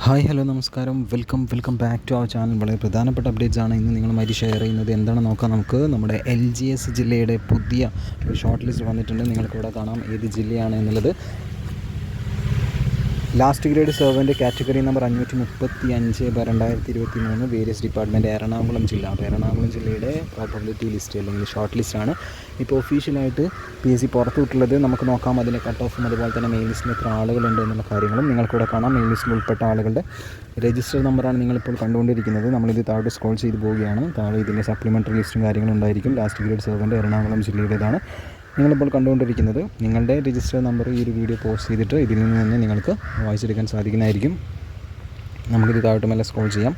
Hi hello നമസ്കാരം, welcome back to our channel. വളരെ പ്രധാനപ്പെട്ട അപ്ഡേറ്റ്സ് ആണ് ഇന്ന് നിങ്ങളുമായി ഷെയർ ചെയ്യുന്നത്. എന്താണെന്ന് നോക്കാം നമുക്ക്. നമ്മുടെ LGS ജില്ലയുടെ പുതിയ ഷോർട്ട് ലിസ്റ്റ് വന്നിട്ടുണ്ട്. നിങ്ങൾക്കിവിടെ കാണാം ഏത് ജില്ലയാണ് എന്നുള്ളത്. Last grade servant category number 535/2023 various department Ernakulam ജില്ല. അപ്പോൾ എറണാകുളം ജില്ലയുടെ പ്രോബബിലിറ്റി ലിസ്റ്റ് അല്ലെങ്കിൽ ഷോർട്ട് ലിസ്റ്റാണ് ഇപ്പോൾ ഒഫീഷ്യലായിട്ട് PSC പുറത്തുവിട്ടുള്ളത്. നമുക്ക് നോക്കാം അതിൻ്റെ കട്ട് ഓഫും അതുപോലെ തന്നെ മെയിൻ ലിസ്റ്റിൽ എത്ര ആളുകളുണ്ട് എന്നുള്ള കാര്യങ്ങളും നിങ്ങൾക്കിവിടെ കാണാം. മെയിൻ ലിസ്റ്റിൽ ഉൾപ്പെട്ട ആളുകളുടെ രജിസ്റ്റർ നമ്പറാണ് നിങ്ങളിപ്പോൾ കണ്ടുകൊണ്ടിരിക്കുന്നത്. നമ്മളിത് താഴെ സ്ക്രോൾ ചെയ്ത് പോവുകയാണ്. താഴെ ഇതിൻ്റെ സപ്ലിമെൻ്ററി ലിസ്റ്റും കാര്യങ്ങളും ഉണ്ടായിരിക്കും. ലാസ്റ്റ് ഗ്രേഡ് സെർവൻ്റ് എറണാകുളം ജില്ലയുടേതാണ് നിങ്ങളിപ്പോൾ കണ്ടുകൊണ്ടിരിക്കുന്നത്. നിങ്ങളുടെ രജിസ്റ്റർ നമ്പർ ഈ ഒരു വീഡിയോ പോസ്റ്റ് ചെയ്തിട്ട് ഇതിൽ നിന്ന് തന്നെ നിങ്ങൾക്ക് വായിച്ചെടുക്കാൻ സാധിക്കുന്നതായിരിക്കും. നമുക്കിത് താഴോട്ട് മേലെ സ്ക്രോൾ ചെയ്യാം.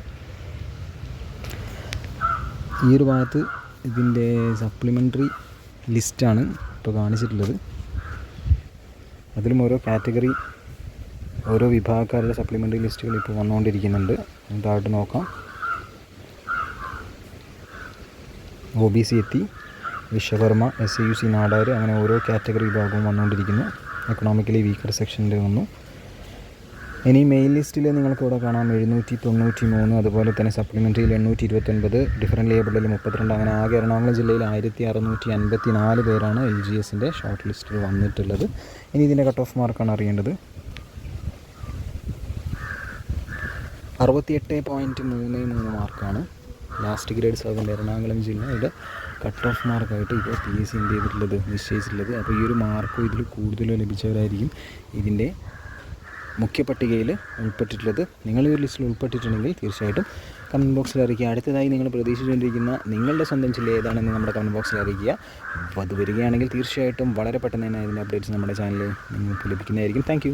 ഈ ഒരു ഭാഗത്ത് ഇതിൻ്റെ സപ്ലിമെൻ്ററി ലിസ്റ്റാണ് ഇപ്പോൾ കാണിച്ചിട്ടുള്ളത്. അതിലും ഓരോ കാറ്റഗറി, ഓരോ വിഭാഗക്കാരുടെ സപ്ലിമെൻ്ററി ലിസ്റ്റുകൾ ഇപ്പോൾ വന്നുകൊണ്ടിരിക്കുന്നുണ്ട്. താഴോട്ട് നോക്കാം. OBC എത്തി, വിശ്വകർമ്മ, SAUC നാടാർ, അങ്ങനെ ഓരോ കാറ്റഗറി വിഭാഗവും വന്നുകൊണ്ടിരിക്കുന്നു. എക്കണോമിക്കലി വീക്കർ സെക്ഷനിൽ വന്നു. ഇനി മെയിൻ ലിസ്റ്റിൽ നിങ്ങൾക്ക് ഇവിടെ കാണാം 793, അതുപോലെ തന്നെ സപ്ലിമെൻ്ററിയിൽ 829, ഡിഫറൻറ്റ് ലേബിളിൽ 32. അങ്ങനെ ആകെ എറണാകുളം ജില്ലയിൽ 1654 പേരാണ് LGSൻ്റെ ഷോർട്ട് ലിസ്റ്റിൽ വന്നിട്ടുള്ളത്. ഇനി ഇതിൻ്റെ കട്ട് ഓഫ് മാർക്കാണ് അറിയേണ്ടത്. 68.33 മാർക്കാണ് ലാസ്റ്റ് ഗ്രേഡ് സെർവൻ്റ് എറണാകുളം ജില്ലയുടെ കട്ട് ഓഫ് മാർക്കായിട്ട് ഇപ്പോൾ PSC എന്ത് ചെയ്തിട്ടുള്ളത്, നിശ്ചയിച്ചിട്ടുള്ളത്. അപ്പോൾ ഈ ഒരു മാർക്കോ ഇതിൽ കൂടുതലോ ലഭിച്ചവരായിരിക്കും ഇതിൻ്റെ മുഖ്യ പട്ടികയിൽ ഉൾപ്പെട്ടിട്ടുള്ളത്. നിങ്ങൾ ഈ ഒരു ലിസ്റ്റിൽ ഉൾപ്പെട്ടിട്ടുണ്ടെങ്കിൽ തീർച്ചയായിട്ടും കമൻറ്റ് ബോക്സിൽ അറിയിക്കുക. അടുത്തതായി നിങ്ങൾ പ്രതീക്ഷിച്ചുകൊണ്ടിരിക്കുന്ന നിങ്ങളുടെ സ്വന്തം ജില്ല ഏതാണെന്ന് നമ്മുടെ കമൻറ്റ് ബോക്സിൽ അറിയിക്കുക. അപ്പോൾ അത് വരികയാണെങ്കിൽ തീർച്ചയായിട്ടും വളരെ പെട്ടെന്ന് തന്നെ അതിൻ്റെ അപ്ഡേറ്റ്സ് നമ്മുടെ ചാനലിൽ നിങ്ങൾക്ക് ലഭിക്കുന്നതായിരിക്കും. താങ്ക്